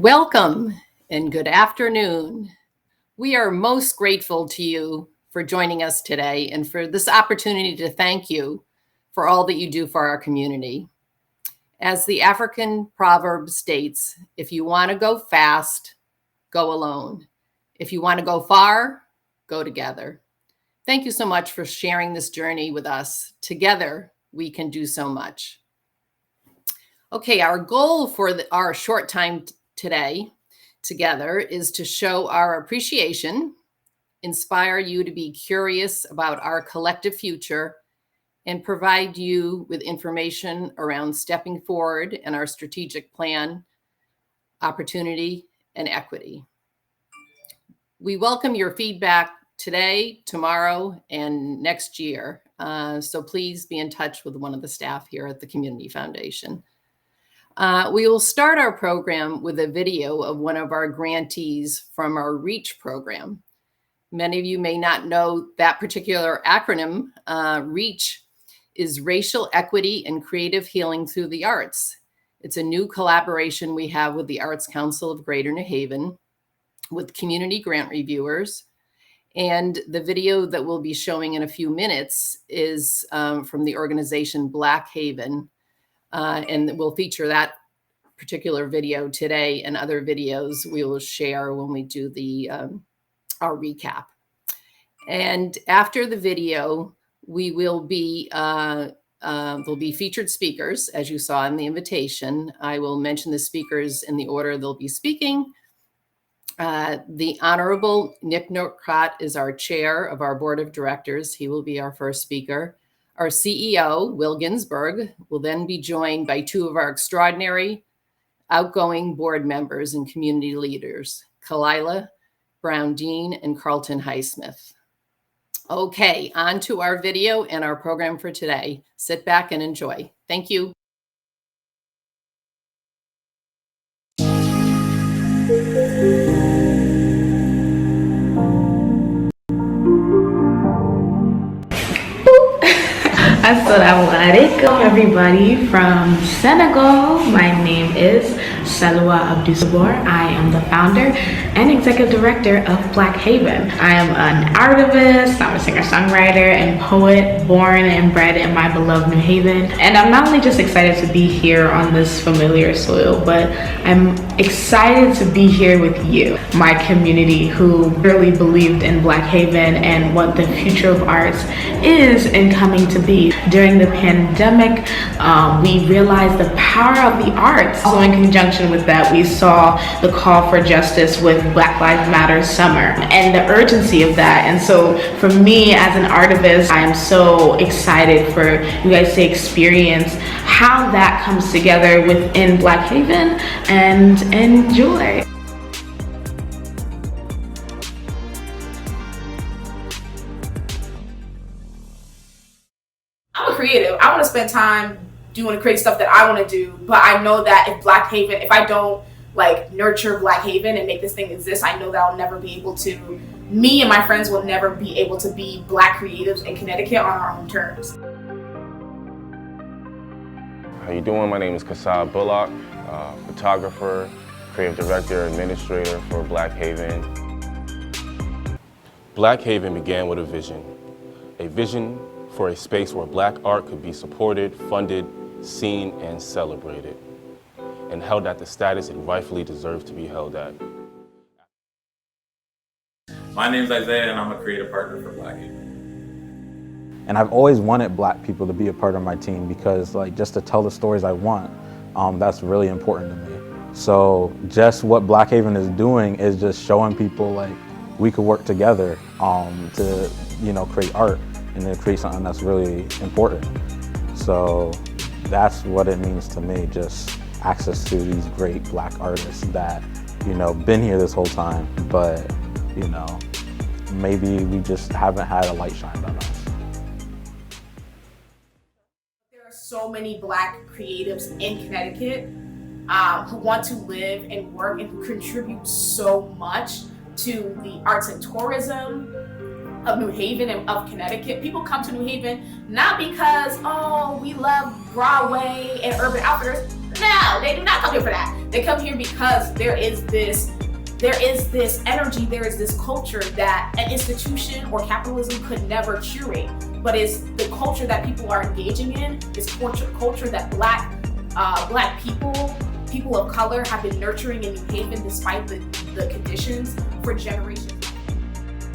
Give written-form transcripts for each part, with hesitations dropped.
Welcome and good afternoon. We are most grateful to you for joining us today and for this opportunity to thank you for all that you do for our community. As the African proverb states, if you want to go fast, go alone. If you want to go far, go together. Thank you so much for sharing this journey with us. Together, we can do so much. Okay, our goal for our short time today together is to show our appreciation, inspire you to be curious about our collective future, and provide you with information around stepping forward in our strategic plan, opportunity, and equity. We welcome your feedback today, tomorrow, and next year. So please be in touch with one of the staff here at the Community Foundation. We will start our program with a video of one of our grantees from our REACH program. Many of you may not know that particular acronym. REACH is Racial Equity and Creative Healing Through the Arts. It's a new collaboration we have with the Arts Council of Greater New Haven, with community grant reviewers. And the video that we'll be showing in a few minutes is from the organization Black Haven. And we'll feature that particular video today, and other videos we will share when we do our recap. And after the video, we will be there'll be featured speakers, as you saw in the invitation. I will mention the speakers in the order they'll be speaking. The Honorable Nick Norcott is our chair of our board of directors. He will be our first speaker. Our CEO, Will Ginsberg, will then be joined by two of our extraordinary outgoing board members and community leaders, Khalilah Brown-Dean and Carlton Highsmith. Okay, on to our video and our program for today. Sit back and enjoy. Thank you. Assalamu alaikum, everybody from Senegal. My name is Salwa Abdusabor. I am the founder and executive director of Black Haven. I am an artivist, I'm a singer-songwriter and poet, born and bred in my beloved New Haven. And I'm not only just excited to be here on this familiar soil, but I'm excited to be here with you, my community, who really believed in Black Haven and what the future of arts is and coming to be. During the pandemic, we realized the power of the arts. So in conjunction with that, we saw the call for justice with Black Lives Matter Summer and the urgency of that. And so for me as an artivist, I am so excited for you guys to experience how that comes together within Black Haven and enjoy. I'm a creative. I want to spend time doing the creative stuff that I want to do, but I know that if I don't nurture Black Haven and make this thing exist, I know that I'll never be able to, me and my friends will never be able to be Black creatives in Connecticut on our own terms. How you doing? My name is Kasab Bullock, photographer, creative director, administrator for Black Haven. Black Haven began with a vision for a space where Black art could be supported, funded, seen, and celebrated, and held at the status it rightfully deserves to be held at. My name's Isaiah, and I'm a creative partner for Black Haven. And I've always wanted Black people to be a part of my team because, just to tell the stories I want, that's really important to me. So just what Black Haven is doing is just showing people we could work together to create art and to create something that's really important. So that's what it means to me, just access to these great Black artists that, been here this whole time, but, maybe we just haven't had a light shined on us. There are so many Black creatives in Connecticut who want to live and work and who contribute so much to the arts and tourism of New Haven and of Connecticut. People come to New Haven not because, we love Broadway and Urban Outfitters. now. They do not come here for that. They come here because there is this energy, there is this culture that an institution or capitalism could never curate, but it's the culture that people are engaging in, this culture that black people of color have been nurturing in New Haven despite the conditions for generations.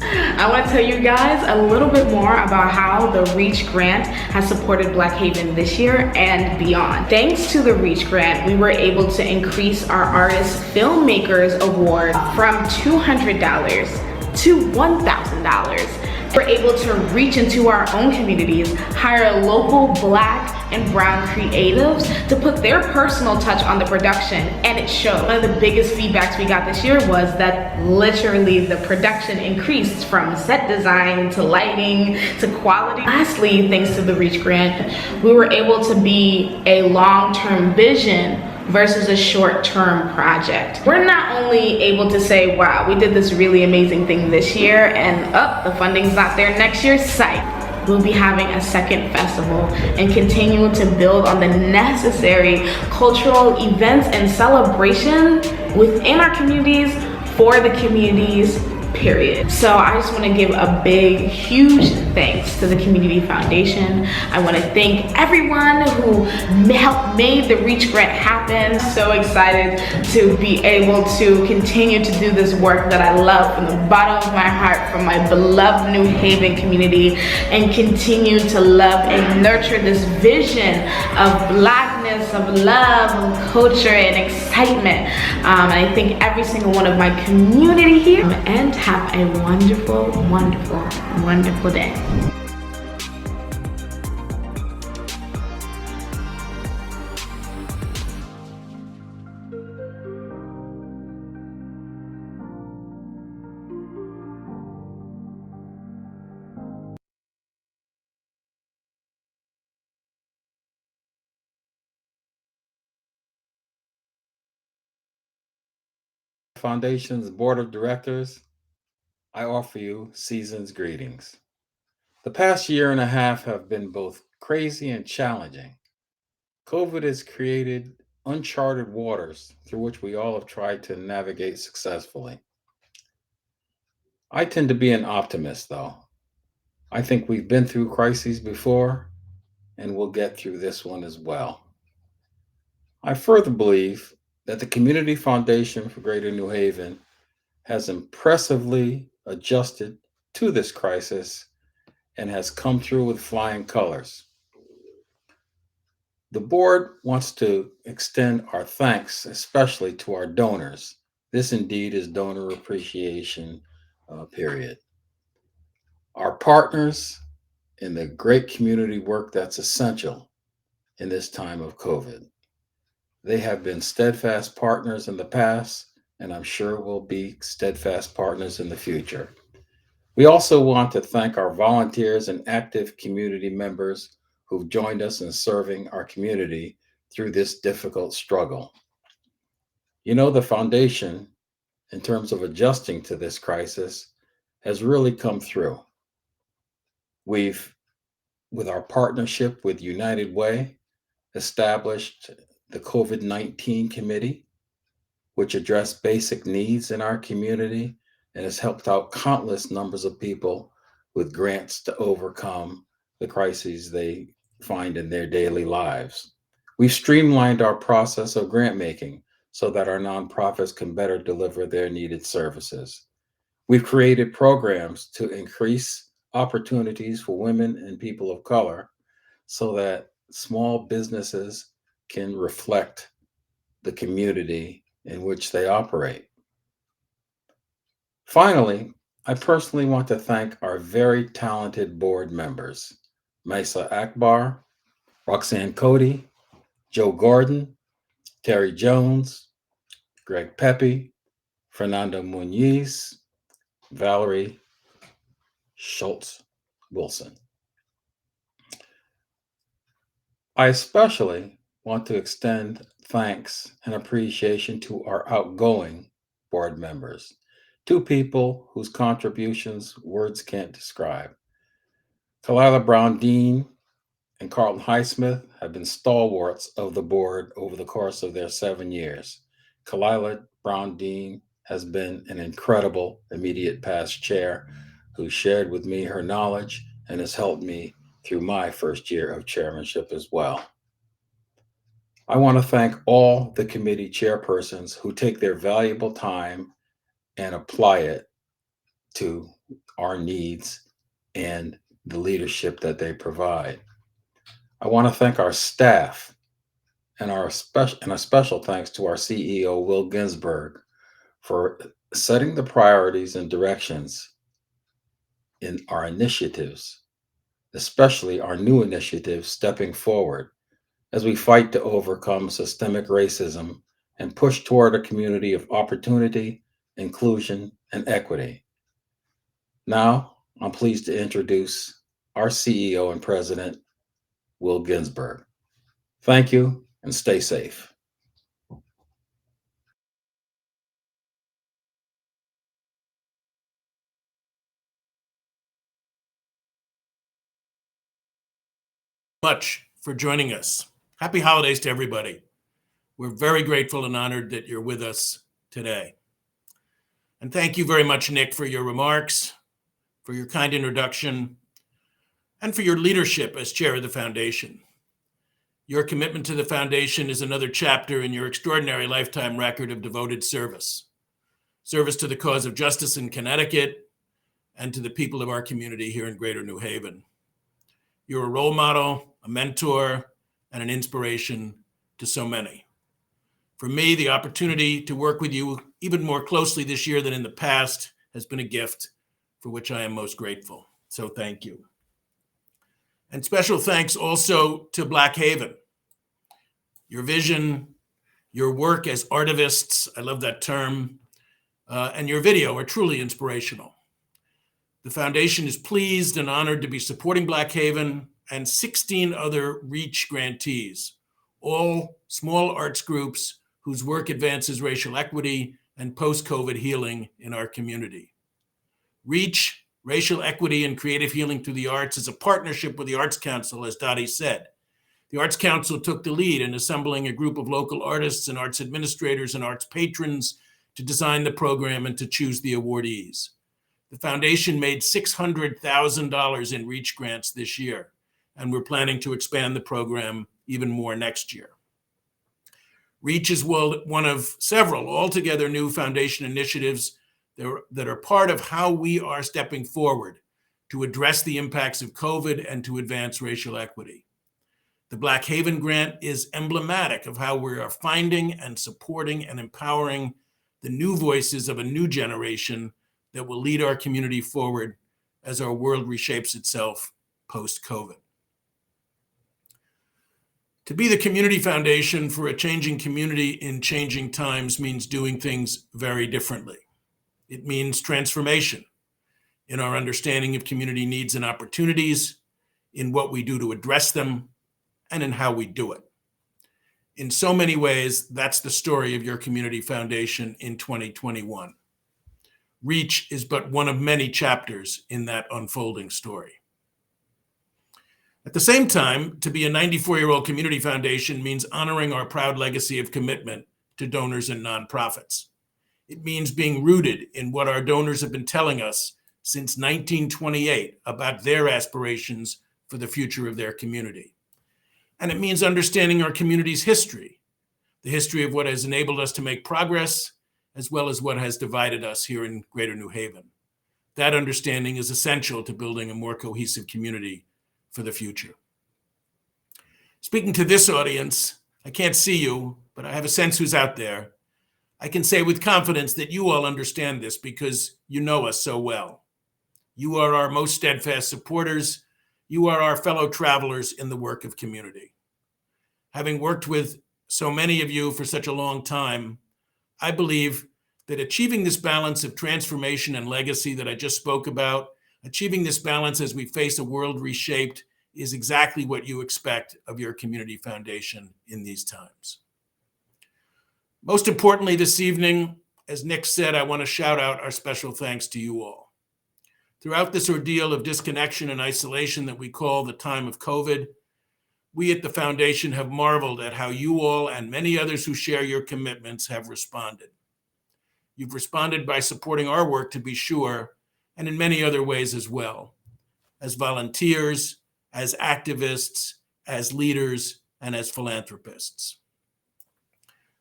I want to tell you guys a little bit more about how the REACH grant has supported Black Haven this year and beyond. Thanks to the REACH grant, we were able to increase our Artist Filmmakers Award from $200 to $1,000. We're able to reach into our own communities, hire local Black and brown creatives to put their personal touch on the production, and it showed. One of the biggest feedbacks we got this year was that literally the production increased from set design to lighting to quality. Lastly, thanks to the REACH grant, we were able to be a long-term vision versus a short-term project. We're not only able to say, wow, we did this really amazing thing this year and the funding's not there next year, psych. We'll be having a second festival and continue to build on the necessary cultural events and celebration within our communities for the communities, period. So I just want to give a big, huge thanks to the Community Foundation. I want to thank everyone who helped made the REACH grant happen. So excited to be able to continue to do this work that I love from the bottom of my heart, from my beloved New Haven community, and continue to love and nurture this vision of Blackness, of love, of culture, and excitement. And I thank every single one of my community here, and have a wonderful, wonderful, wonderful day. Foundation's Board of Directors, I offer you season's greetings. The past year and a half have been both crazy and challenging. COVID has created uncharted waters through which we all have tried to navigate successfully. I tend to be an optimist, though. I think we've been through crises before, and we'll get through this one as well. I further believe that the Community Foundation for Greater New Haven has impressively adjusted to this crisis and has come through with flying colors. The board wants to extend our thanks, especially to our donors. This indeed is donor appreciation period. Our partners in the great community work that's essential in this time of COVID. They have been steadfast partners in the past, and I'm sure will be steadfast partners in the future. We also want to thank our volunteers and active community members who've joined us in serving our community through this difficult struggle. You know, the foundation, in terms of adjusting to this crisis, has really come through. We've, with our partnership with United Way, established the COVID-19 Committee, which addressed basic needs in our community and has helped out countless numbers of people with grants to overcome the crises they find in their daily lives. We've streamlined our process of grant making so that our nonprofits can better deliver their needed services. We've created programs to increase opportunities for women and people of color so that small businesses can reflect the community in which they operate. Finally, I personally want to thank our very talented board members, Maisa Akbar, Roxanne Cody, Joe Gordon, Terry Jones, Greg Pepe, Fernando Muniz, Valerie Schultz Wilson. I especially want to extend thanks and appreciation to our outgoing board members, two people whose contributions words can't describe. Khalilah Brown Dean and Carlton Highsmith have been stalwarts of the board over the course of their 7 years. Khalilah Brown-Dean has been an incredible immediate past chair who shared with me her knowledge and has helped me through my first year of chairmanship as well. I want to thank all the committee chairpersons who take their valuable time and apply it to our needs and the leadership that they provide. I want to thank our staff and a special thanks to our CEO, Will Ginsberg, for setting the priorities and directions in our initiatives, especially our new initiative, Stepping Forward, as we fight to overcome systemic racism and push toward a community of opportunity, inclusion, and equity. Now, I'm pleased to introduce our CEO and President, Will Ginsberg. Thank you, and stay safe. Much for joining us. Happy holidays to everybody. We're very grateful and honored that you're with us today. And thank you very much, Nick, for your remarks, for your kind introduction, and for your leadership as chair of the foundation. Your commitment to the foundation is another chapter in your extraordinary lifetime record of devoted service to the cause of justice in Connecticut and to the people of our community here in Greater New Haven. You're a role model, a mentor, and an inspiration to so many. For me, the opportunity to work with you even more closely this year than in the past has been a gift for which I am most grateful. So thank you. And special thanks also to Black Haven. Your vision, your work as artivists, I love that term, and your video are truly inspirational. The foundation is pleased and honored to be supporting Black Haven and 16 other REACH grantees, all small arts groups whose work advances racial equity and post-COVID healing in our community. REACH, Racial Equity and Creative Healing Through the Arts, is a partnership with the Arts Council, as Dottie said. The Arts Council took the lead in assembling a group of local artists and arts administrators and arts patrons to design the program and to choose the awardees. The foundation made $600,000 in REACH grants this year, and we're planning to expand the program even more next year. REACH is one of several altogether new foundation initiatives that are part of how we are stepping forward to address the impacts of COVID and to advance racial equity. The Black Haven Grant is emblematic of how we are finding and supporting and empowering the new voices of a new generation that will lead our community forward as our world reshapes itself post-COVID. To be the community foundation for a changing community in changing times means doing things very differently. It means transformation in our understanding of community needs and opportunities, in what we do to address them, and in how we do it. In so many ways, that's the story of your community foundation in 2021. REACH is but one of many chapters in that unfolding story. At the same time, to be a 94-year-old community foundation means honoring our proud legacy of commitment to donors and nonprofits. It means being rooted in what our donors have been telling us since 1928 about their aspirations for the future of their community. And it means understanding our community's history, the history of what has enabled us to make progress, as well as what has divided us here in Greater New Haven. That understanding is essential to building a more cohesive community for the future. Speaking to this audience, I can't see you, but I have a sense who's out there. I can say with confidence that you all understand this because you know us so well. You are our most steadfast supporters. You are our fellow travelers in the work of community. Having worked with so many of you for such a long time, I believe that achieving this balance of transformation and legacy that I just spoke about, achieving this balance as we face a world reshaped, is exactly what you expect of your community foundation in these times. Most importantly this evening, as Nick said, I want to shout out our special thanks to you all. Throughout this ordeal of disconnection and isolation that we call the time of COVID, we at the foundation have marveled at how you all and many others who share your commitments have responded. You've responded by supporting our work, to be sure, and in many other ways as well, as volunteers, as activists, as leaders, and as philanthropists.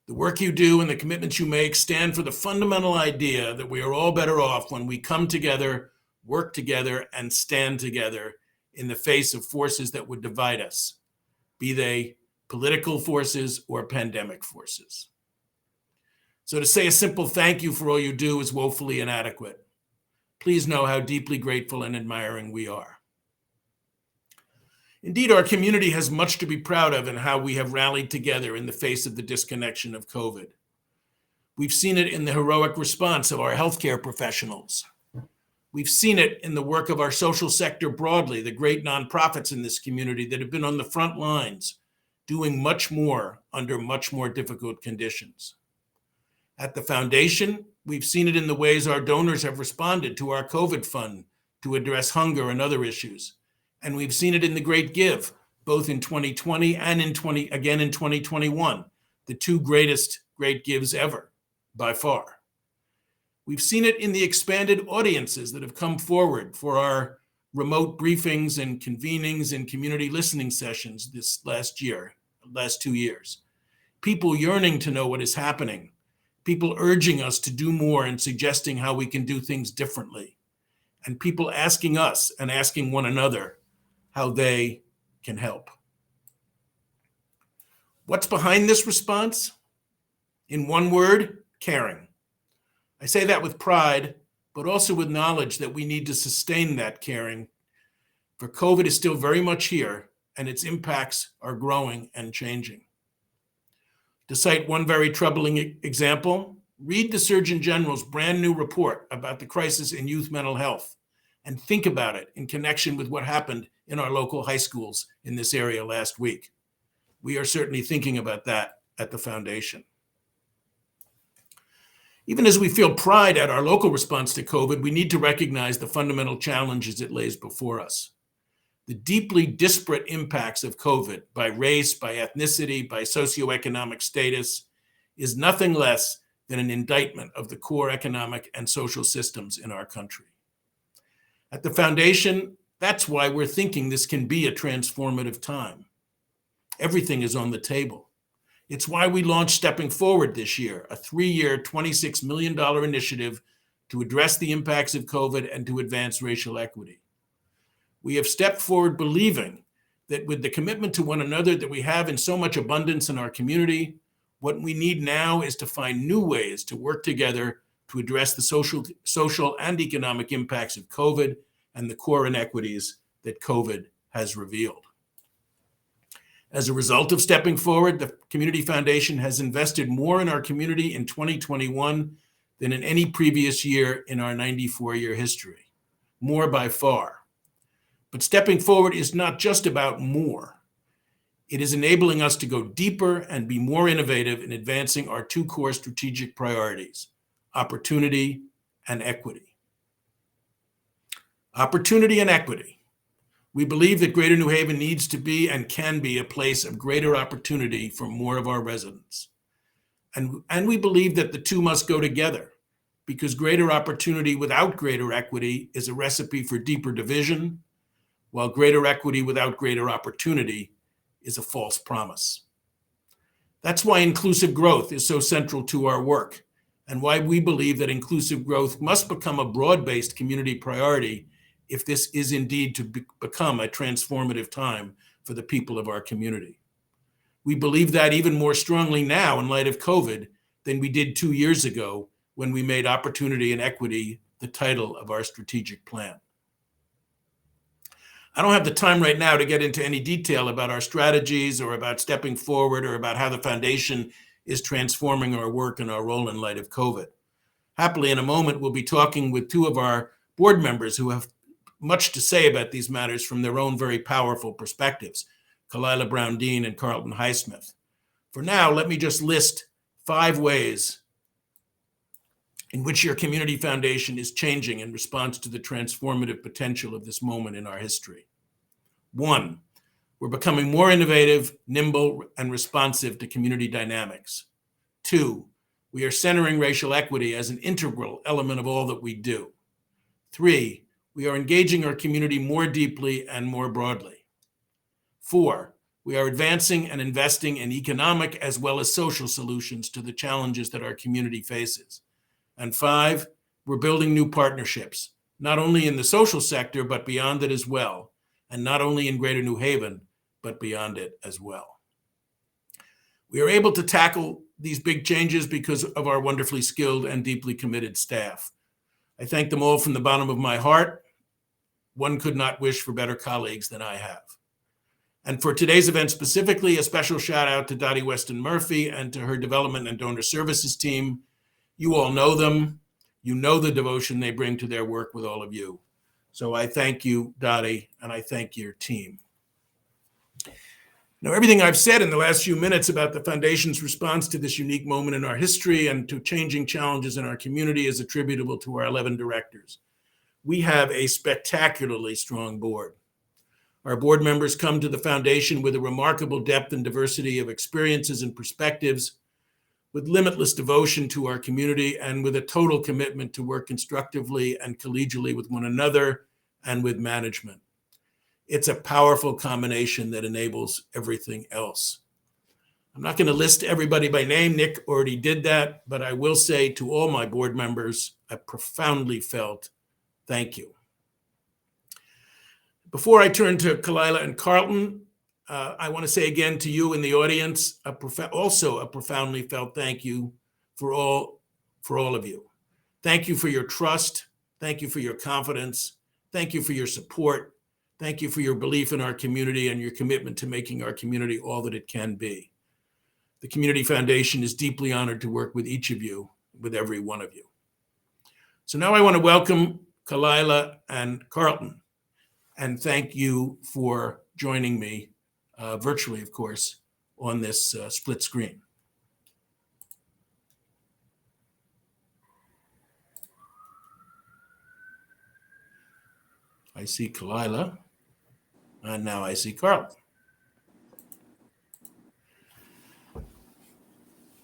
The work you do and the commitments you make stand for the fundamental idea that we are all better off when we come together, work together, and stand together in the face of forces that would divide us, be they political forces or pandemic forces. So to say a simple thank you for all you do is woefully inadequate. Please know how deeply grateful and admiring we are. Indeed, our community has much to be proud of in how we have rallied together in the face of the disconnection of COVID. We've seen it in the heroic response of our healthcare professionals. We've seen it in the work of our social sector broadly, the great nonprofits in this community that have been on the front lines, doing much more under much more difficult conditions. At the foundation, we've seen it in the ways our donors have responded to our COVID fund to address hunger and other issues. And we've seen it in the Great Give, both in 2020 and again in 2021, the two greatest Great Gives ever, by far. We've seen it in the expanded audiences that have come forward for our remote briefings and convenings and community listening sessions this last 2 years. People yearning to know what is happening, people urging us to do more and suggesting how we can do things differently, and people asking us and asking one another how they can help. What's behind this response? In one word, caring. I say that with pride, but also with knowledge that we need to sustain that caring, for COVID is still very much here and its impacts are growing and changing. To cite one very troubling example, read the Surgeon General's brand new report about the crisis in youth mental health and think about it in connection with what happened in our local high schools in this area last week. We are certainly thinking about that at the foundation. Even as we feel pride at our local response to COVID, we need to recognize the fundamental challenges it lays before us. The deeply disparate impacts of COVID by race, by ethnicity, by socioeconomic status is nothing less than an indictment of the core economic and social systems in our country. At the foundation, that's why we're thinking this can be a transformative time. Everything is on the table. It's why we launched Stepping Forward this year, a 3-year, $26 million initiative to address the impacts of COVID and to advance racial equity. We have stepped forward believing that with the commitment to one another that we have in so much abundance in our community, what we need now is to find new ways to work together to address the social and economic impacts of COVID and the core inequities that COVID has revealed. As a result of Stepping Forward, the Community Foundation has invested more in our community in 2021 than in any previous year in our 94-year history, more by far. But Stepping Forward is not just about more. It is enabling us to go deeper and be more innovative in advancing our two core strategic priorities, opportunity and equity. Opportunity and equity. We believe that Greater New Haven needs to be and can be a place of greater opportunity for more of our residents. And we believe that the two must go together, because greater opportunity without greater equity is a recipe for deeper division, while greater equity without greater opportunity is a false promise. That's why inclusive growth is so central to our work, and why we believe that inclusive growth must become a broad-based community priority if this is indeed to become a transformative time for the people of our community. We believe that even more strongly now in light of COVID than we did 2 years ago when we made opportunity and equity the title of our strategic plan. I don't have the time right now to get into any detail about our strategies or about Stepping Forward or about how the foundation is transforming our work and our role in light of COVID. Happily, in a moment, we'll be talking with two of our board members who have much to say about these matters from their own very powerful perspectives, Khalilah Brown-Dean and Carlton Highsmith. For now, let me just list 5 ways in which your community foundation is changing in response to the transformative potential of this moment in our history. 1, We're becoming more innovative, nimble, and responsive to community dynamics. 2, we are centering racial equity as an integral element of all that we do. 3, we are engaging our community more deeply and more broadly. 4, we are advancing and investing in economic as well as social solutions to the challenges that our community faces. And 5, we're building new partnerships, not only in the social sector, but beyond it as well, and not only in Greater New Haven, but beyond it as well. We are able to tackle these big changes because of our wonderfully skilled and deeply committed staff. I thank them all from the bottom of my heart. One could not wish for better colleagues than I have. And for today's event specifically, a special shout out to Dottie Weston Murphy and to her development and donor services team. You all know them. You know the devotion they bring to their work with all of you. So I thank you, Dottie, and I thank your team. Now, everything I've said in the last few minutes about the Foundation's response to this unique moment in our history and to changing challenges in our community is attributable to our 11 directors. We have a spectacularly strong board. Our board members come to the Foundation with a remarkable depth and diversity of experiences and perspectives, with limitless devotion to our community, and with a total commitment to work constructively and collegially with one another and with management. It's a powerful combination that enables everything else. I'm not going to list everybody by name. Nick already did that, but I will say to all my board members, I profoundly felt thank you. Before I turn to Khalilah and Carlton, I want to say again to you in the audience, also a profoundly felt thank you for all of you. Thank you for your trust. Thank you for your confidence. Thank you for your support. Thank you for your belief in our community and your commitment to making our community all that it can be. The Community Foundation is deeply honored to work with each of you, with every one of you. So now I want to welcome Khalilah and Carlton, and thank you for joining me virtually, of course, on this split screen. I see Khalilah, and now I see Carlton.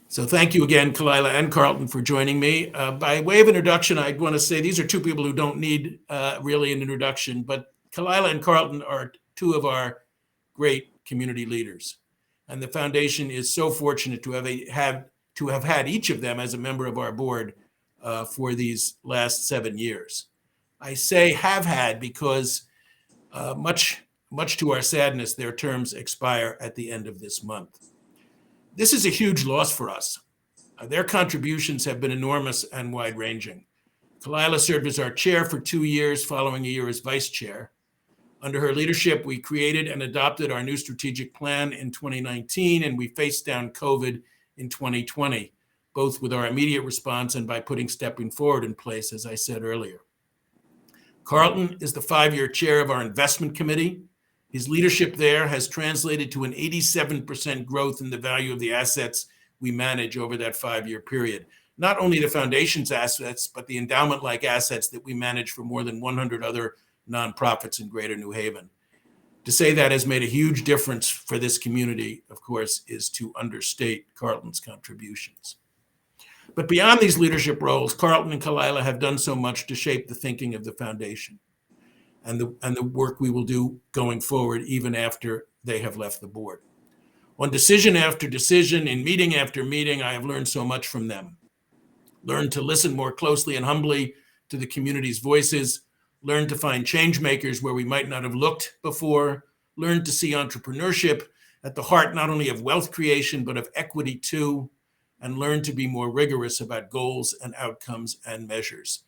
So thank you again, Khalilah and Carlton, for joining me. By way of introduction, I want to say these are two people who don't need really an introduction, but Khalilah and Carlton are two of our great community leaders. And the Foundation is so fortunate to have had each of them as a member of our board for these last 7 years. I say have had because much to our sadness, their terms expire at the end of this month. This is a huge loss for us. Their contributions have been enormous and wide-ranging. Khalilah served as our chair for 2 years, following a year as vice chair. Under her leadership, we created and adopted our new strategic plan in 2019, and we faced down COVID in 2020, both with our immediate response and by putting Stepping Forward in place, as I said earlier. Carlton is the 5-year chair of our investment committee. His leadership there has translated to an 87% growth in the value of the assets we manage over that 5-year period. Not only the Foundation's assets, but the endowment-like assets that we manage for more than 100 other nonprofits in Greater New Haven. To say that has made a huge difference for this community, of course, is to understate Carlton's contributions. But beyond these leadership roles, Carlton and Khalilah have done so much to shape the thinking of the Foundation and the work we will do going forward, even after they have left the board. On decision after decision, in meeting after meeting, I have learned so much from them. Learned to listen more closely and humbly to the community's voices, learned to find change makers where we might not have looked before, learned to see entrepreneurship at the heart not only of wealth creation, but of equity too, and learned to be more rigorous about goals and outcomes and measures.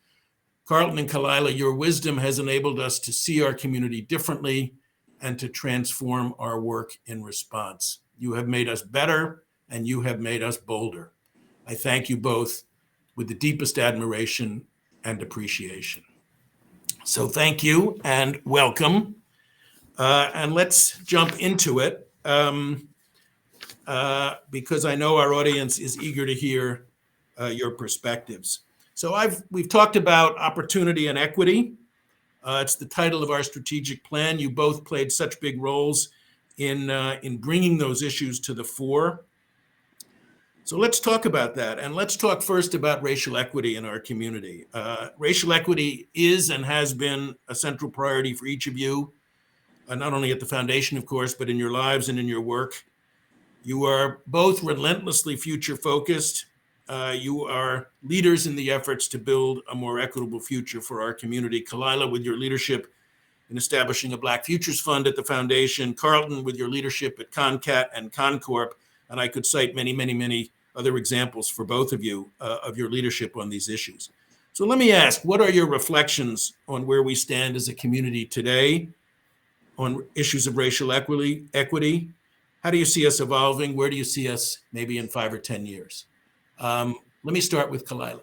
Carlton and Khalilah, your wisdom has enabled us to see our community differently and to transform our work in response. You have made us better and you have made us bolder. I thank you both with the deepest admiration and appreciation. So thank you and welcome. And let's jump into it because I know our audience is eager to hear your perspectives. So we've talked about opportunity and equity. It's the title of our strategic plan. You both played such big roles in bringing those issues to the fore. So let's talk about that. And let's talk first about racial equity in our community. Racial equity is and has been a central priority for each of you, not only at the foundation, of course, but in your lives and in your work. You are both relentlessly future focused. You are leaders in the efforts to build a more equitable future for our community. Khalilah, with your leadership in establishing a Black Futures Fund at the foundation. Carlton, with your leadership at CONCAT and CONCORP. And I could cite many, many, many other examples for both of you of your leadership on these issues. So let me ask, what are your reflections on where we stand as a community today on issues of racial equity? How do you see us evolving? Where do you see us maybe in 5 or 10 years? Let me start with Khalilah.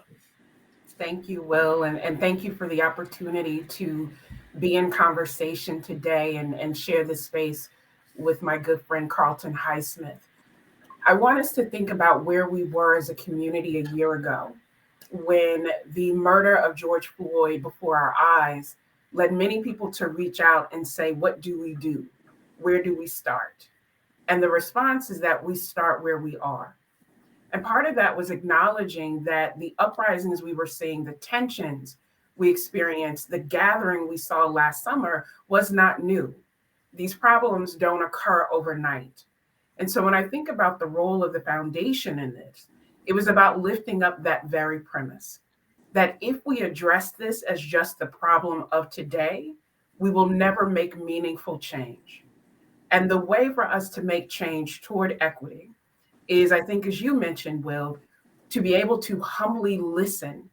Thank you, Will, and thank you for the opportunity to be in conversation today and share this space with my good friend Carlton Highsmith. I want us to think about where we were as a community a year ago when the murder of George Floyd before our eyes led many people to reach out and say, what do we do? Where do we start? And the response is that we start where we are. And part of that was acknowledging that the uprisings we were seeing, the tensions we experienced, the gathering we saw last summer was not new. These problems don't occur overnight. And so when I think about the role of the foundation in this, it was about lifting up that very premise, that if we address this as just the problem of today, we will never make meaningful change. And the way for us to make change toward equity is, I think, as you mentioned, Will, to be able to humbly listen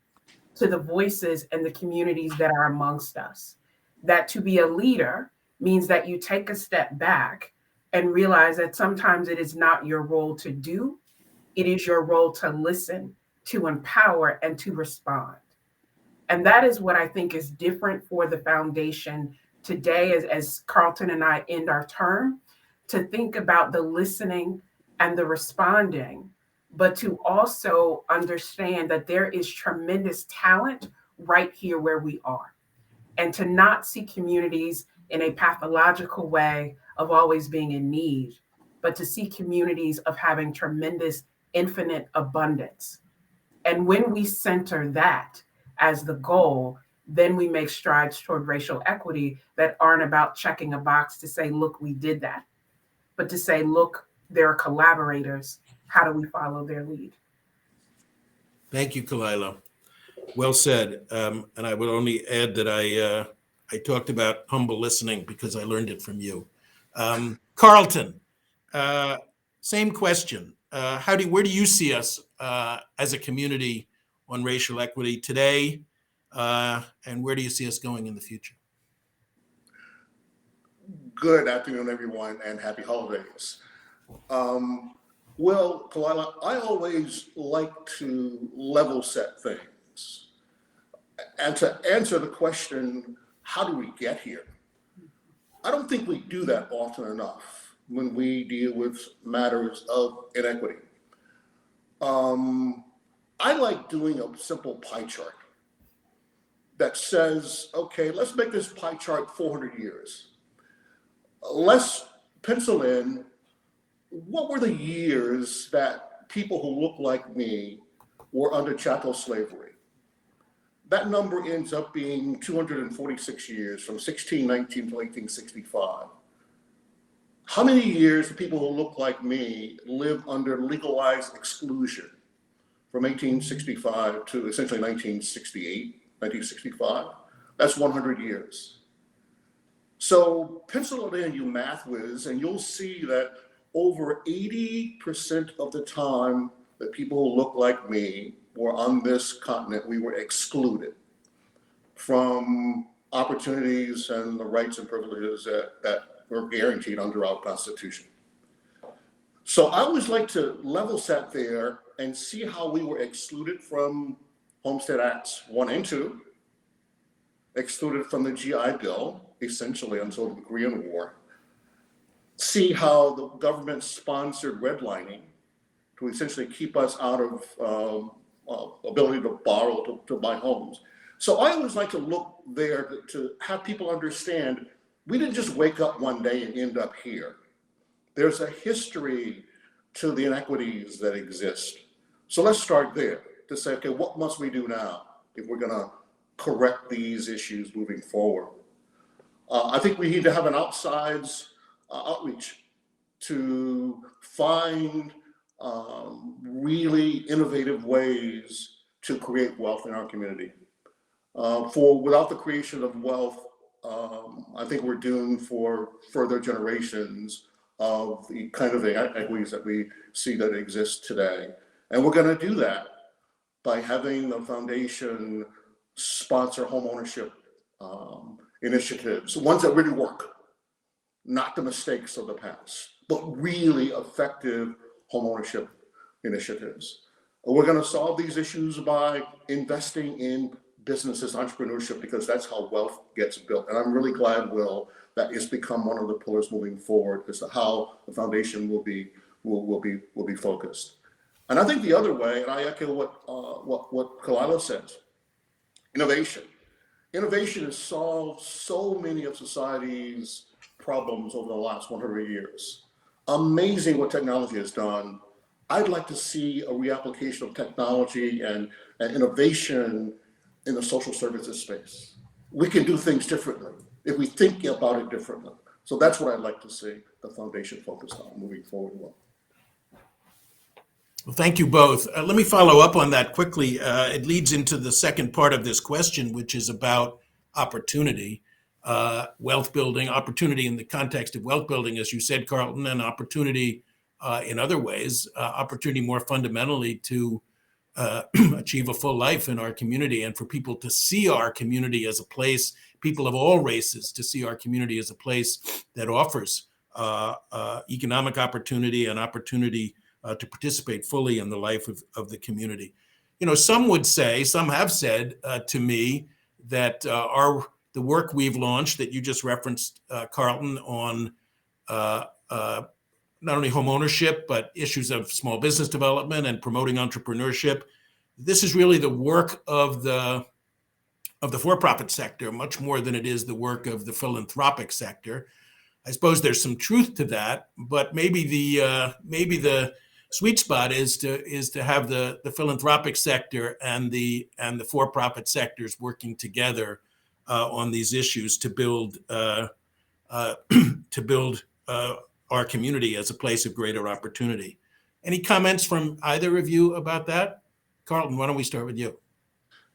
to the voices and the communities that are amongst us. That to be a leader means that you take a step back and realize that sometimes it is not your role to do, it is your role to listen, to empower, and to respond. And that is what I think is different for the foundation today as Carlton and I end our term, to think about the listening and the responding, but to also understand that there is tremendous talent right here where we are. And to not see communities in a pathological way of always being in need, but to see communities of having tremendous infinite abundance. And when we center that as the goal, then we make strides toward racial equity that aren't about checking a box to say, look, we did that, but to say, look, there are collaborators. How do we follow their lead? Thank you, Khalilah. Well said. And I would only add that I talked about humble listening because I learned it from you. Carlton, same question. Where do you see us as a community on racial equity today? And where do you see us going in the future? Good afternoon, everyone, and happy holidays. Well, Khalilah, I always like to level set things and to answer the question, how do we get here? I don't think we do that often enough when we deal with matters of inequity. I like doing a simple pie chart that says, okay, let's make this pie chart 400 years. Let's pencil in what were the years that people who look like me were under chattel slavery. That number ends up being 246 years, from 1619 to 1865. How many years do people who look like me live under legalized exclusion from 1865 to essentially 1968, 1965? That's 100 years. So pencil it in, you math whiz, and you'll see that over 80% of the time that people who look like me were on this continent, we were excluded from opportunities and the rights and privileges that were guaranteed under our Constitution. So I always like to level set there and see how we were excluded from Homestead Acts 1 and 2, excluded from the GI Bill, essentially until the Korean War. See how the government sponsored redlining to essentially keep us out of ability to borrow to buy homes. So I always like to look there to have people understand we didn't just wake up one day and end up here. There's a history to the inequities that exist. So let's start there to say, okay, what must we do now if we're going to correct these issues moving forward? I think we need to have an outsides outreach to find really innovative ways to create wealth in our community. Without the creation of wealth, I think we're doomed for further generations of the kind of inequities that we see that exist today. And we're going to do that by having the foundation sponsor home ownership initiatives, ones that really work, not the mistakes of the past, but really effective home ownership initiatives. We're going to solve these issues by investing in businesses, entrepreneurship, because that's how wealth gets built. And I'm really glad, Will, that it's become one of the pillars moving forward as to how the foundation will be focused. And I think the other way, and I echo what Khalilah says, innovation. Innovation has solved so many of society's problems over the last 100 years. Amazing what technology has done. I'd like to see a reapplication of technology and innovation in the social services space. We can do things differently if we think about it differently. So that's what I'd like to see the foundation focused on moving forward. Well, thank you both. Let me follow up on that quickly. It leads into the second part of this question, which is about opportunity, wealth building, opportunity in the context of wealth building, as you said, Carlton, and opportunity in other ways, opportunity more fundamentally to achieve a full life in our community, and for people to see our community as a place, people of all races, to see our community as a place that offers economic opportunity and opportunity to participate fully in the life of the community. You know, some would say, some have said to me that the work we've launched that you just referenced, Carlton, on not only home ownership, but issues of small business development and promoting entrepreneurship. This is really the work of the for-profit sector, much more than it is the work of the philanthropic sector. I suppose there's some truth to that, but maybe the sweet spot is to have the philanthropic sector and the for-profit sectors working together on these issues to build our community as a place of greater opportunity. Any comments from either of you about that? Carlton, why don't we start with you?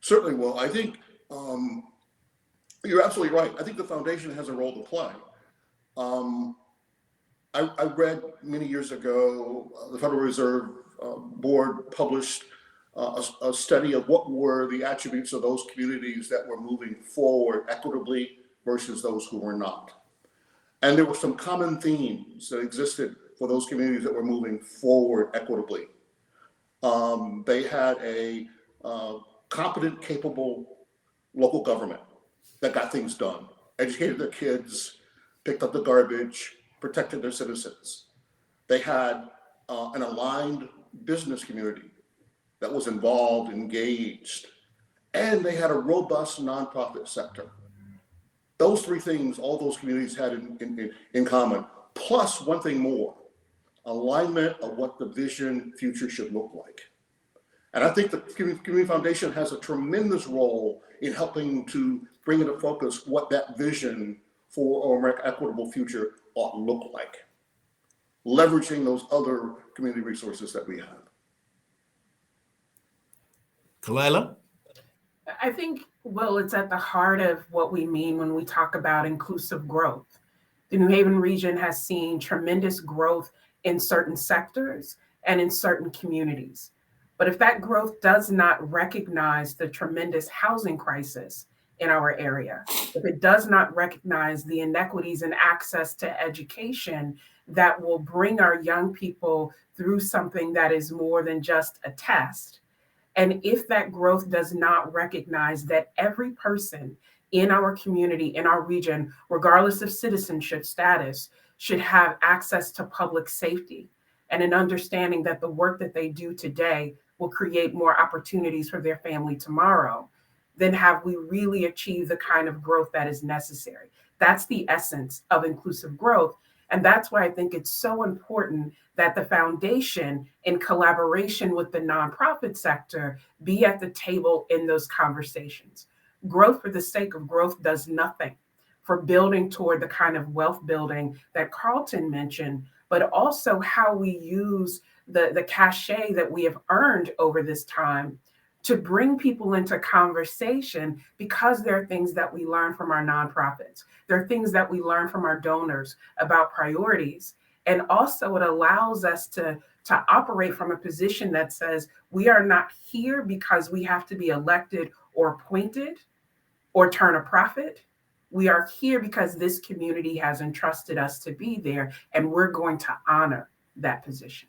Certainly, Will. I think you're absolutely right. I think the foundation has a role to play. I read many years ago, the Federal Reserve Board published a study of what were the attributes of those communities that were moving forward equitably versus those who were not. And there were some common themes that existed for those communities that were moving forward equitably. They had a competent, capable local government that got things done, educated their kids, picked up the garbage, protected their citizens. They had an aligned business community that was involved, engaged, and they had a robust nonprofit sector. Those three things, all those communities had in common, plus one thing more, alignment of what the vision future should look like. And I think the Community Foundation has a tremendous role in helping to bring into focus what that vision for a more equitable future ought to look like, leveraging those other community resources that we have. Khalilah? I think, Will, it's at the heart of what we mean when we talk about inclusive growth. The New Haven region has seen tremendous growth in certain sectors and in certain communities. But if that growth does not recognize the tremendous housing crisis in our area, if it does not recognize the inequities in access to education that will bring our young people through something that is more than just a test, and if that growth does not recognize that every person in our community, in our region, regardless of citizenship status, should have access to public safety and an understanding that the work that they do today will create more opportunities for their family tomorrow, then have we really achieved the kind of growth that is necessary? That's the essence of inclusive growth. And that's why I think it's so important that the foundation, in collaboration with the nonprofit sector, be at the table in those conversations. Growth for the sake of growth does nothing for building toward the kind of wealth building that Carlton mentioned, but also how we use the cachet that we have earned over this time to bring people into conversation, because there are things that we learn from our nonprofits. There are things that we learn from our donors about priorities. And also it allows us to operate from a position that says we are not here because we have to be elected or appointed or turn a profit. We are here because this community has entrusted us to be there, and we're going to honor that position.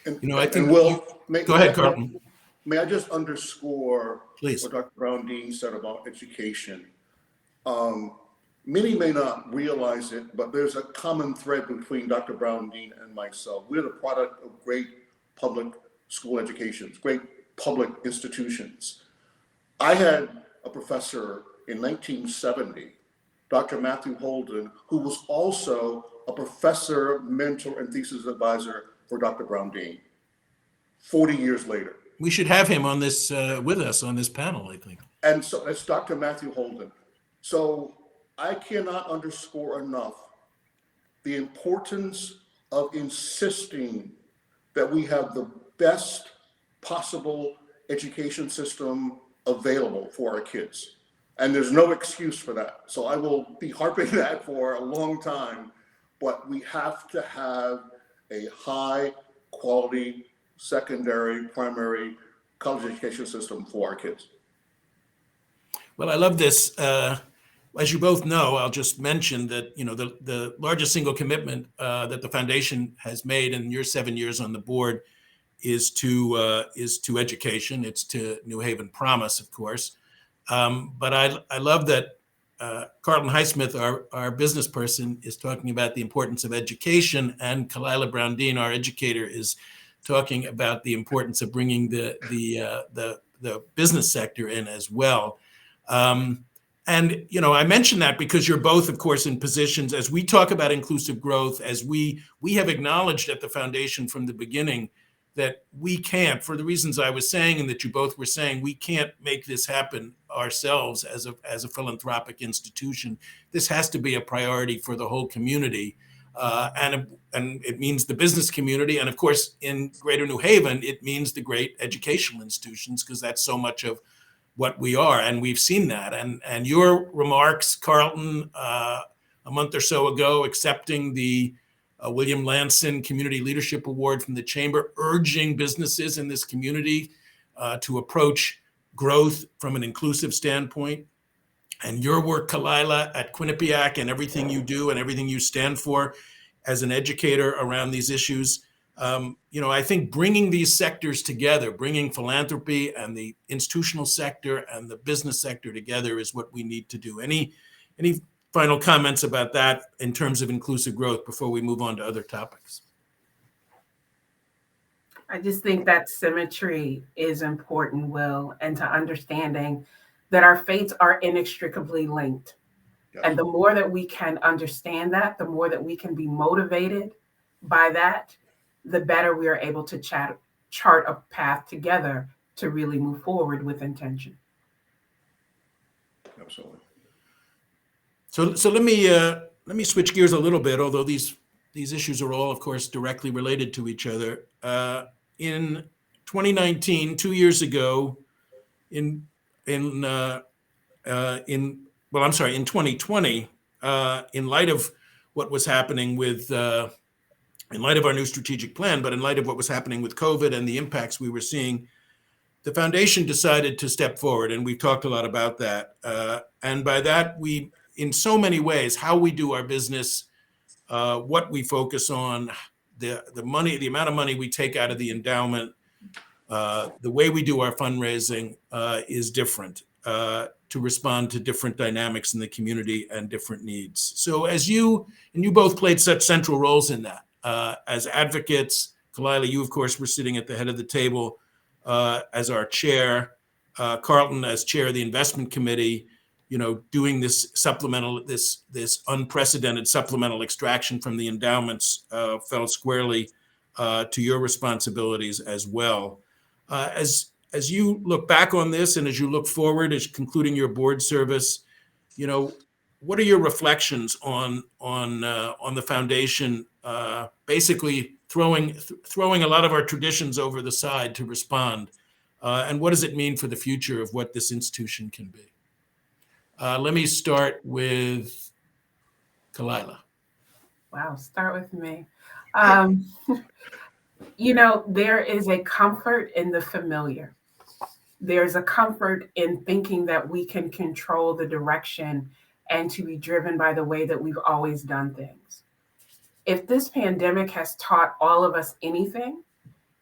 I think. Will, go ahead, Carlton. May I just underscore Please. what Dr. Brown-Dean said about education? Many may not realize it, but there's a common thread between Dr. Brown-Dean and myself. We're the product of great public school educations, great public institutions. I had a professor in 1970, Dr. Matthew Holden, who was also a professor, mentor, and thesis advisor for Dr. Brown-Dean 40 years later. We should have him on this with us on this panel, I think. And so that's Dr. Matthew Holden. So I cannot underscore enough the importance of insisting that we have the best possible education system available for our kids. And there's no excuse for that. So I will be harping that for a long time, but we have to have a high quality secondary, primary college education system for our kids. Well, I love this. As you both know, I'll just mention that, the largest single commitment that the foundation has made in your 7 years on the board is to education. It's to New Haven Promise, of course. But I love that Carlton Highsmith, our business person, is talking about the importance of education, and Khalilah Brown-Dean, our educator, is talking about the importance of bringing the business sector in as well. And I mention that because you're both, of course, in positions as we talk about inclusive growth, as we have acknowledged at the foundation from the beginning that we can't, for the reasons I was saying and that you both were saying, we can't make this happen ourselves as a philanthropic institution. This has to be a priority for the whole community. And it means the business community. And of course, in Greater New Haven, it means the great educational institutions, because that's so much of what we are. And we've seen that. And your remarks, Carlton, a month or so ago, accepting the William Lanson Community Leadership Award from the Chamber, urging businesses in this community to approach growth from an inclusive standpoint. And your work, Khalilah, at Quinnipiac, and everything you do and everything you stand for as an educator around these issues, I think bringing these sectors together, bringing philanthropy and the institutional sector and the business sector together is what we need to do. Any final comments about that in terms of inclusive growth before we move on to other topics? I just think that symmetry is important, Will, and to understanding that our fates are inextricably linked. Yes. And the more that we can understand that, the more that we can be motivated by that, the better we are able to chart a path together to really move forward with intention. Absolutely. So let me switch gears a little bit, although these issues are all, of course, directly related to each other. In 2019, 2 years ago, in 2020, in light of what was happening with, in light of our new strategic plan, but in light of what was happening with COVID and the impacts we were seeing, the foundation decided to step forward, and we've talked a lot about that. And by that, we, in so many ways, how we do our business, what we focus on, the money, the amount of money we take out of the endowment, the way we do our fundraising is different to respond to different dynamics in the community and different needs. So as you both played such central roles in that, as advocates, Khalilah, you of course were sitting at the head of the table as our chair, Carlton as chair of the investment committee. doing this unprecedented supplemental extraction from the endowments fell squarely to your responsibilities as well. As you look back on this and as you look forward, as concluding your board service, what are your reflections on the foundation basically throwing a lot of our traditions over the side to respond? And what does it mean for the future of what this institution can be? Let me start with Khalilah. Wow, start with me. There is a comfort in the familiar. There's a comfort in thinking that we can control the direction and to be driven by the way that we've always done things. If this pandemic has taught all of us anything,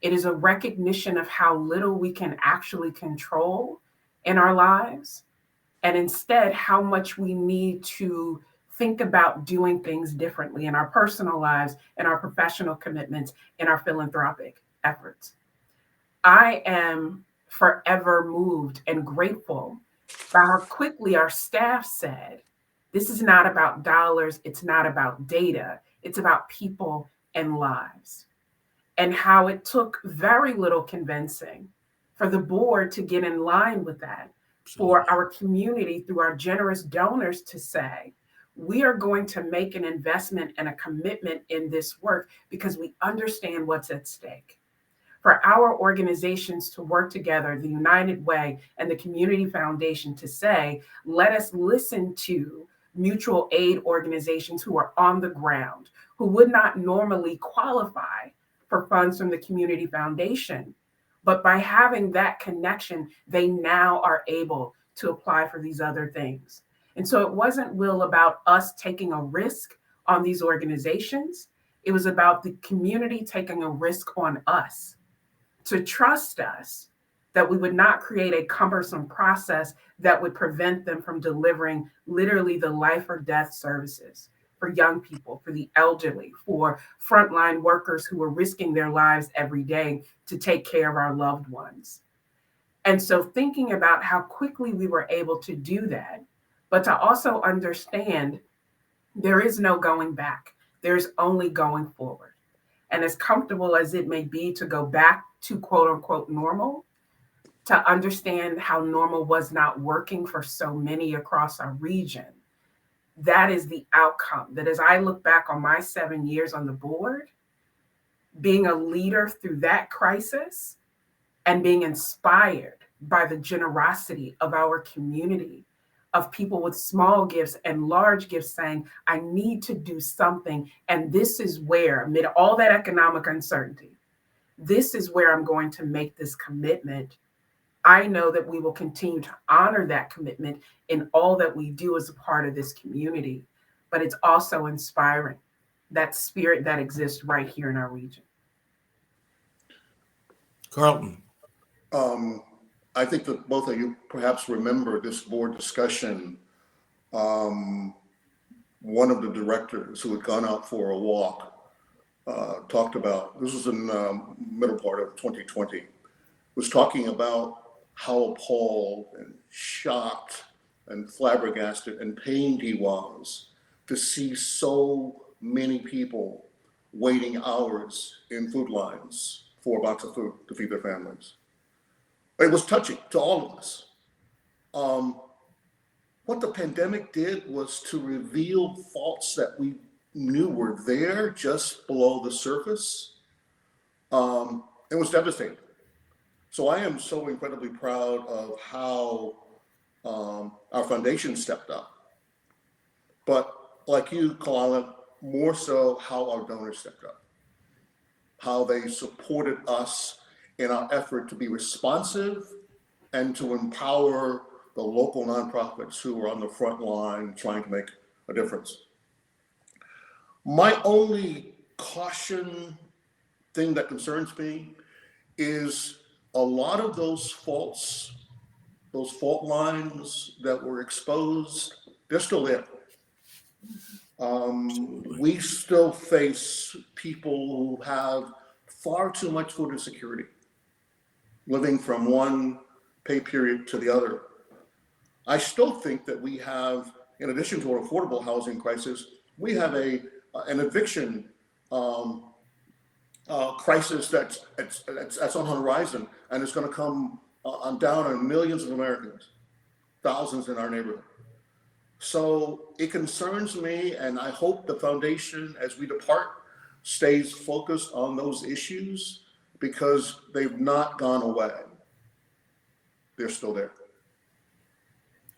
it is a recognition of how little we can actually control in our lives, and instead how much we need to think about doing things differently in our personal lives, in our professional commitments, in our philanthropic efforts. I am forever moved and grateful by how quickly our staff said, this is not about dollars, it's not about data, it's about people and lives. And how it took very little convincing for the board to get in line with that, for our community through our generous donors to say, we are going to make an investment and a commitment in this work because we understand what's at stake. For our organizations to work together, the United Way and the Community Foundation to say, let us listen to mutual aid organizations who are on the ground, who would not normally qualify for funds from the Community Foundation. But by having that connection, they now are able to apply for these other things. And so it wasn't, Will, about us taking a risk on these organizations. It was about the community taking a risk on us to trust us that we would not create a cumbersome process that would prevent them from delivering literally the life or death services for young people, for the elderly, for frontline workers who are risking their lives every day to take care of our loved ones. And so thinking about how quickly we were able to do that, but to also understand there is no going back. There's only going forward. And as comfortable as it may be to go back to quote unquote normal, to understand how normal was not working for so many across our region, that is the outcome. That as I look back on my 7 years on the board, being a leader through that crisis and being inspired by the generosity of our community, of people with small gifts and large gifts saying, I need to do something. And this is where, amid all that economic uncertainty, this is where I'm going to make this commitment. I know that we will continue to honor that commitment in all that we do as a part of this community, but it's also inspiring, that spirit that exists right here in our region. Carlton. I think that both of you perhaps remember this board discussion. One of the directors who had gone out for a walk talked about, this was in the middle part of 2020, was talking about how appalled and shocked and flabbergasted and pained he was to see so many people waiting hours in food lines for a box of food to feed their families. It was touching to all of us. What the pandemic did was to reveal faults that we knew were there just below the surface. It was devastating. So I am so incredibly proud of how our foundation stepped up. But like you, Khalilah, more so how our donors stepped up, how they supported us in our effort to be responsive and to empower the local nonprofits who are on the front line trying to make a difference. My only caution thing that concerns me is a lot of those faults, those fault lines that were exposed, they're still there. We still face people who have far too much food insecurity, living from one pay period to the other. I still think that we have, in addition to an affordable housing crisis, we have an eviction crisis that's on the horizon, and it's going to come down on millions of Americans, thousands in our neighborhood. So it concerns me, and I hope the foundation, as we depart, stays focused on those issues, because they've not gone away. They're still there.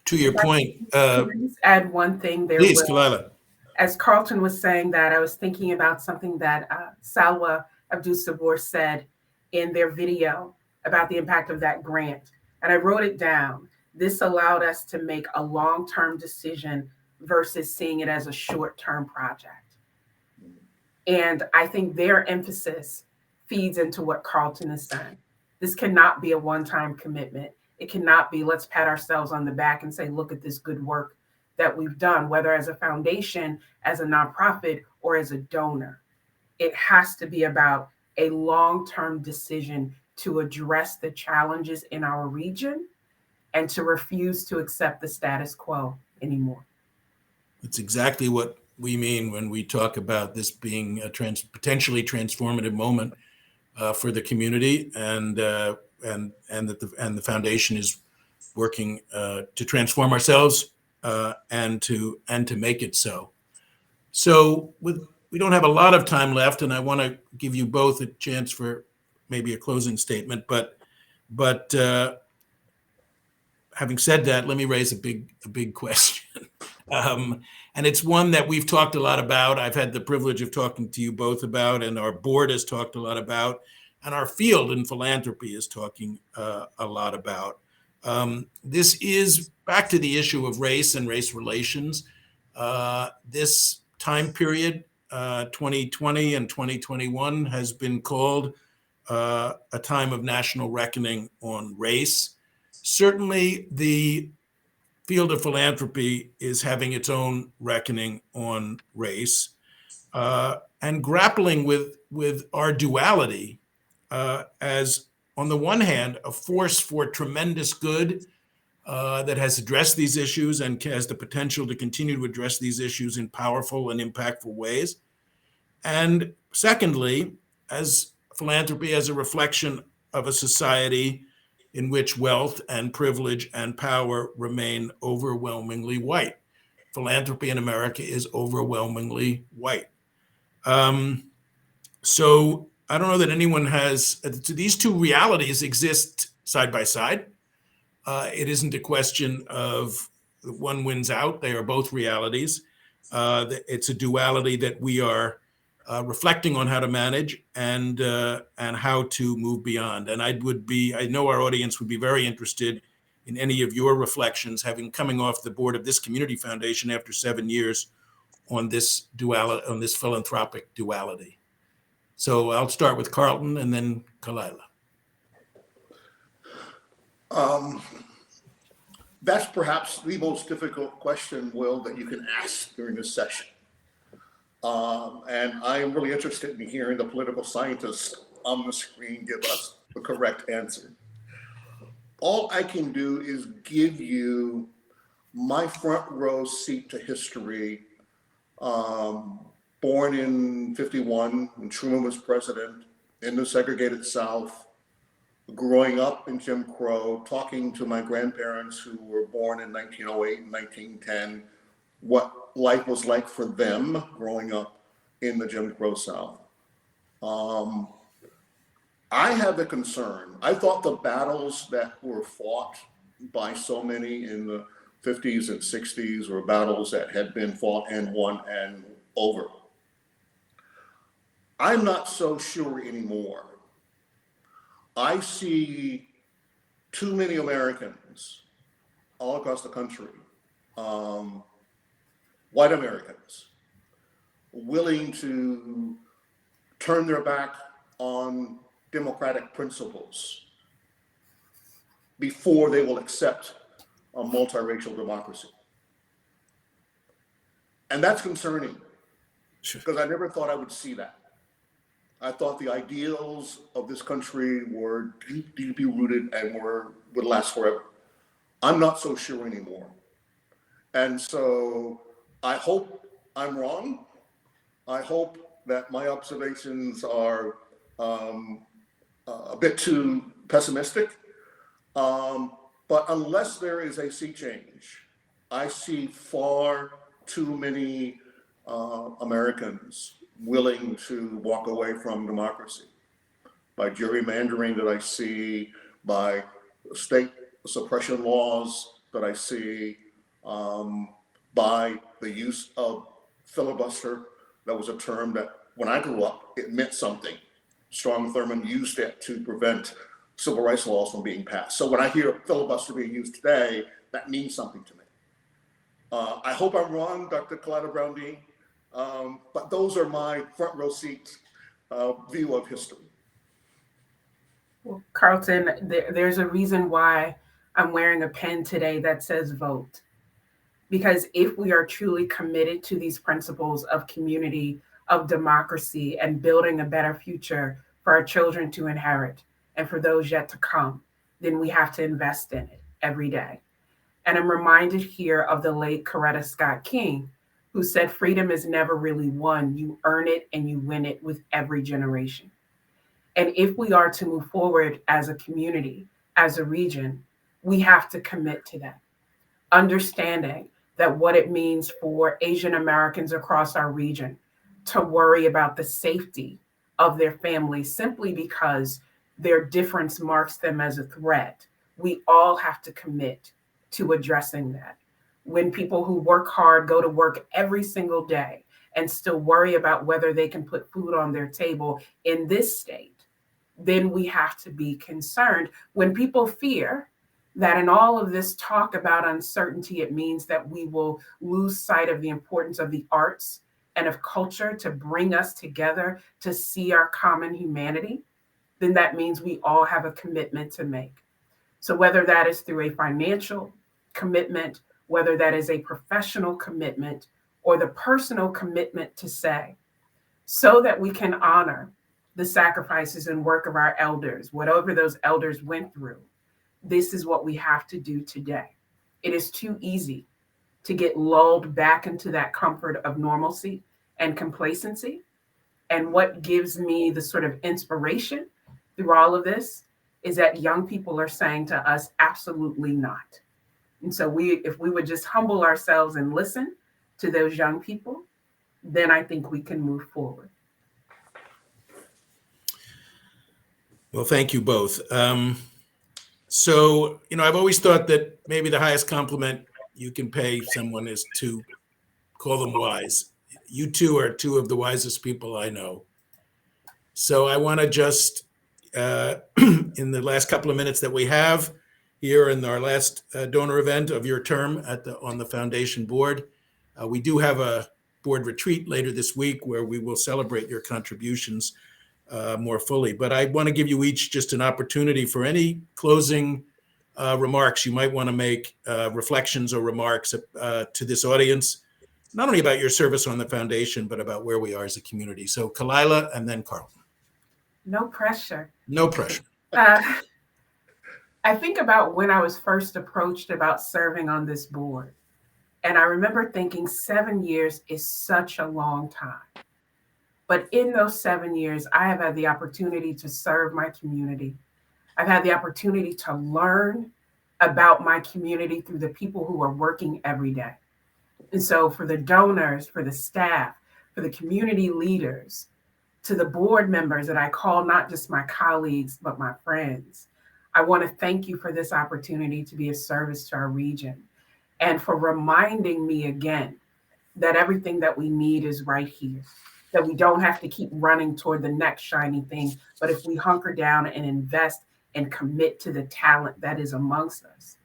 To your point, Can I just add one thing there? please, Will? Khalilah. As Carlton was saying that, I was thinking about something that Salwa Abdus-Sabor said in their video about the impact of that grant. And I wrote it down. This allowed us to make a long-term decision versus seeing it as a short-term project. And I think their emphasis feeds into what Carlton is saying. This cannot be a one-time commitment. It cannot be, let's pat ourselves on the back and say, look at this good work that we've done, whether as a foundation, as a nonprofit, or as a donor. It has to be about a long-term decision to address the challenges in our region and to refuse to accept the status quo anymore. It's exactly what we mean when we talk about this being a potentially transformative moment for the community, and that the foundation is working to transform ourselves and to make it so. So we don't have a lot of time left, and I want to give you both a chance for maybe a closing statement. But having said that, let me raise a big question. And it's one that we've talked a lot about. I've had the privilege of talking to you both about, and our board has talked a lot about, and our field in philanthropy is talking a lot about. This is back to the issue of race and race relations. This time period, 2020 and 2021, has been called a time of national reckoning on race. Certainly, the field of philanthropy is having its own reckoning on race, and grappling with our duality as, on the one hand, a force for tremendous good that has addressed these issues and has the potential to continue to address these issues in powerful and impactful ways. And secondly, as philanthropy as a reflection of a society in which wealth and privilege and power remain overwhelmingly white. Philanthropy in America is overwhelmingly white. So I don't know that anyone has, these two realities exist side by side. It isn't a question of one wins out. They are both realities. It's a duality that we are reflecting on how to manage and how to move beyond. And I know our audience would be very interested in any of your reflections, coming off the board of this community foundation after 7 years, on this duality, on this philanthropic duality. So I'll start with Carlton and then Khalilah. That's perhaps the most difficult question, Will, that you can ask during this session. And I am really interested in hearing the political scientists on the screen give us the correct answer. All I can do is give you my front row seat to history. Born in 51, when Truman was president, in the segregated South, growing up in Jim Crow, talking to my grandparents who were born in 1908 and 1910, what life was like for them growing up in the Jim Crow South. I have the concern. I thought the battles that were fought by so many in the 50s and 60s were battles that had been fought and won and over. I'm not so sure anymore. I see too many Americans all across the country, white Americans, willing to turn their back on democratic principles before they will accept a multiracial democracy. And that's concerning, because I never thought I would see that. I thought the ideals of this country were deeply rooted and would last forever. I'm not so sure anymore. And so I hope I'm wrong. I hope that my observations are a bit too pessimistic. But unless there is a sea change, I see far too many Americans willing to walk away from democracy by gerrymandering that I see, by state suppression laws that I see, by the use of filibuster. That was a term that when I grew up, it meant something. Strom Thurmond used it to prevent civil rights laws from being passed. So when I hear filibuster being used today, that means something to me. I hope I'm wrong, Dr. Khalilah Brown-Dean, but those are my front row seat view of history. Well, Carlton, there's a reason why I'm wearing a pen today that says vote. Because if we are truly committed to these principles of community, of democracy, and building a better future for our children to inherit and for those yet to come, then we have to invest in it every day. And I'm reminded here of the late Coretta Scott King, who said freedom is never really won. You earn it and you win it with every generation. And if we are to move forward as a community, as a region, we have to commit to that. Understanding that what it means for Asian Americans across our region to worry about the safety of their families simply because their difference marks them as a threat. We all have to commit to addressing that. When people who work hard go to work every single day and still worry about whether they can put food on their table in this state, then we have to be concerned. When people fear that in all of this talk about uncertainty, it means that we will lose sight of the importance of the arts and of culture to bring us together to see our common humanity, then that means we all have a commitment to make. So whether that is through a financial commitment, whether that is a professional commitment, or the personal commitment to say, so that we can honor the sacrifices and work of our elders, whatever those elders went through, this is what we have to do today. It is too easy to get lulled back into that comfort of normalcy and complacency. And what gives me the sort of inspiration through all of this is that young people are saying to us, absolutely not. And so if we would just humble ourselves and listen to those young people, then I think we can move forward. Well, thank you both. So, I've always thought that maybe the highest compliment you can pay someone is to call them wise. You two are two of the wisest people I know. So I want to just, in the last couple of minutes that we have here in our last donor event of your term on the foundation board, we do have a board retreat later this week where we will celebrate your contributions more fully. But I want to give you each just an opportunity for any closing remarks you might want to make, reflections or remarks to this audience, not only about your service on the foundation, but about where we are as a community. So Khalilah and then Carlton. No pressure. No pressure. I think about when I was first approached about serving on this board. And I remember thinking 7 years is such a long time. But in those 7 years, I have had the opportunity to serve my community. I've had the opportunity to learn about my community through the people who are working every day. And so for the donors, for the staff, for the community leaders, to the board members that I call not just my colleagues, but my friends, I want to thank you for this opportunity to be of service to our region and for reminding me again that everything that we need is right here, that we don't have to keep running toward the next shiny thing, but if we hunker down and invest and commit to the talent that is amongst us,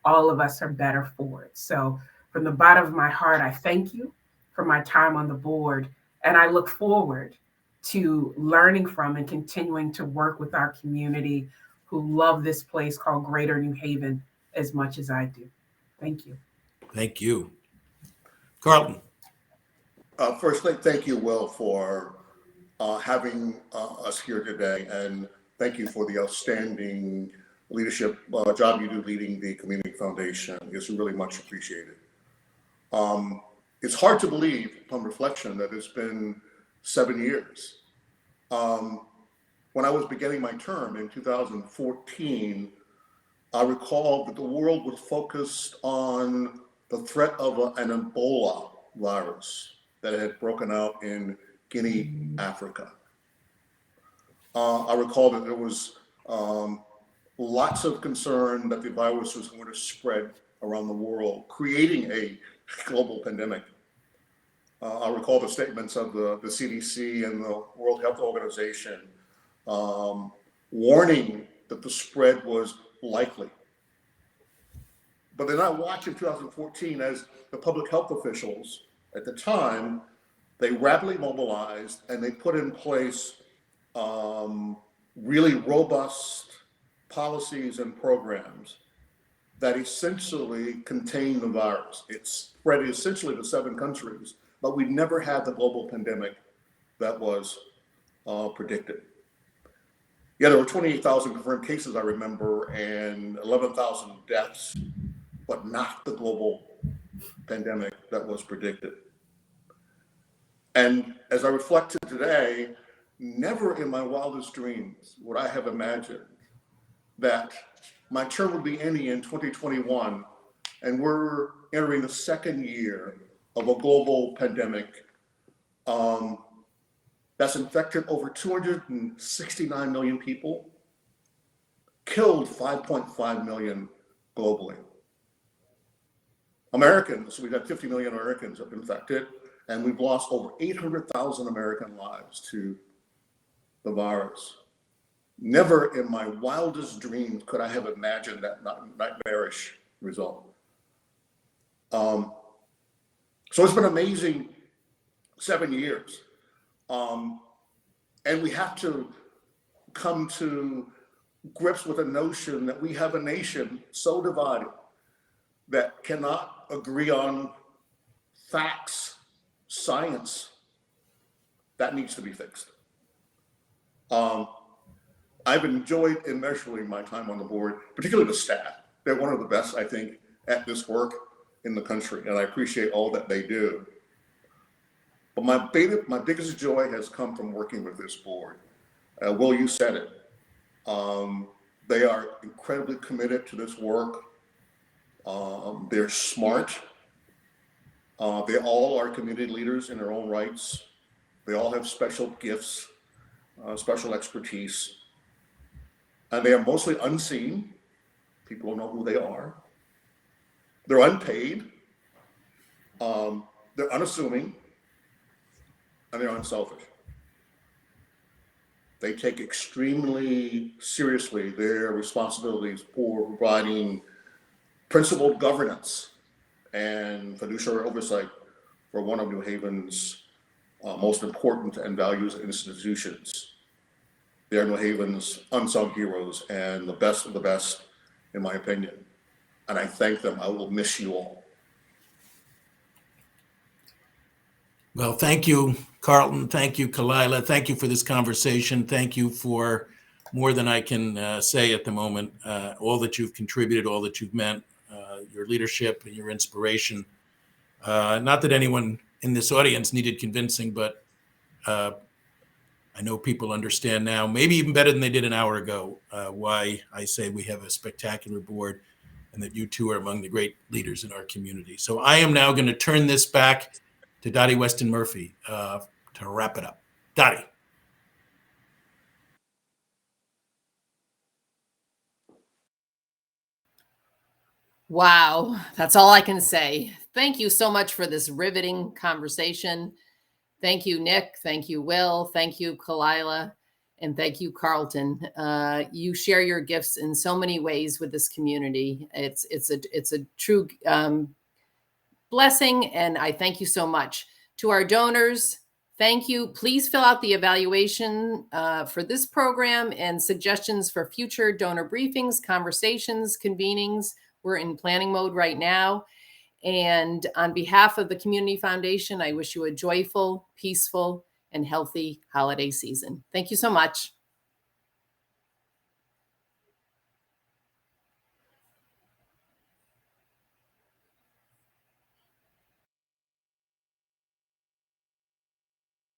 all of us are better for it. So from the bottom of my heart, I thank you for my time on the board, and I look forward to learning from and continuing to work with our community who love this place called Greater New Haven as much as I do. Thank you. Thank you. Carlton. Firstly, thank you, Will, for having us here today, and thank you for the outstanding leadership job you do leading the community foundation is really much appreciated. It's hard to believe upon reflection that it's been 7 years. When I was beginning my term in 2014, I recall that the world was focused on the threat of an Ebola virus that had broken out in Guinea, Africa. I recall that there was lots of concern that the virus was going to spread around the world, creating a global pandemic. I recall the statements of the CDC and the World Health Organization warning that the spread was likely. But then I watched in 2014 as the public health officials at the time, they rapidly mobilized and they put in place really robust policies and programs that essentially contain the virus. It spread essentially to 7 countries, but we never had the global pandemic that was predicted. Yeah, there were 28,000 confirmed cases, I remember, and 11,000 deaths, but not the global pandemic that was predicted. And as I reflect to today, never in my wildest dreams would I have imagined that my term would be ending in 2021, and we're entering the 2nd year of a global pandemic that's infected over 269 million people, killed 5.5 million globally. Americans, we've got 50 million Americans have been infected, and we've lost over 800,000 American lives to the virus. Never in my wildest dreams could I have imagined that nightmarish result. So it's been amazing 7 years. And we have to come to grips with the notion that we have a nation so divided that cannot agree on facts, science. That needs to be fixed. I've enjoyed immeasurably my time on the board, particularly the staff. They're one of the best, I think, at this work in the country, and I appreciate all that they do. But my biggest joy has come from working with this board. Will, you said it. They are incredibly committed to this work. They're smart. They all are community leaders in their own rights. They all have special gifts, special expertise. And they are mostly unseen. People don't know who they are. They're unpaid. They're unassuming. And they're unselfish. They take extremely seriously their responsibilities for providing principled governance and fiduciary oversight for one of New Haven's most important and values institutions. They are New Haven's unsung heroes and the best of the best, in my opinion. And I thank them. I will miss you all. Well, thank you, Carlton. Thank you, Khalilah. Thank you for this conversation. Thank you for more than I can say at the moment. All that you've contributed, all that you've meant, your leadership and your inspiration. Not that anyone in this audience needed convincing, but I know people understand now, maybe even better than they did an hour ago, why I say we have a spectacular board and that you two are among the great leaders in our community. So I am now going to turn this back to Dottie Weston Murphy to wrap it up. Dottie. Wow, that's all I can say. Thank you so much for this riveting conversation. Thank you, Nick. Thank you, Will. Thank you, Khalilah. And thank you, Carlton. You share your gifts in so many ways with this community. It's a true blessing, and I thank you so much. To our donors, thank you. Please fill out the evaluation for this program and suggestions for future donor briefings, conversations, convenings. We're in planning mode right now. And on behalf of the Community Foundation, I wish you a joyful, peaceful, and healthy holiday season. Thank you so much.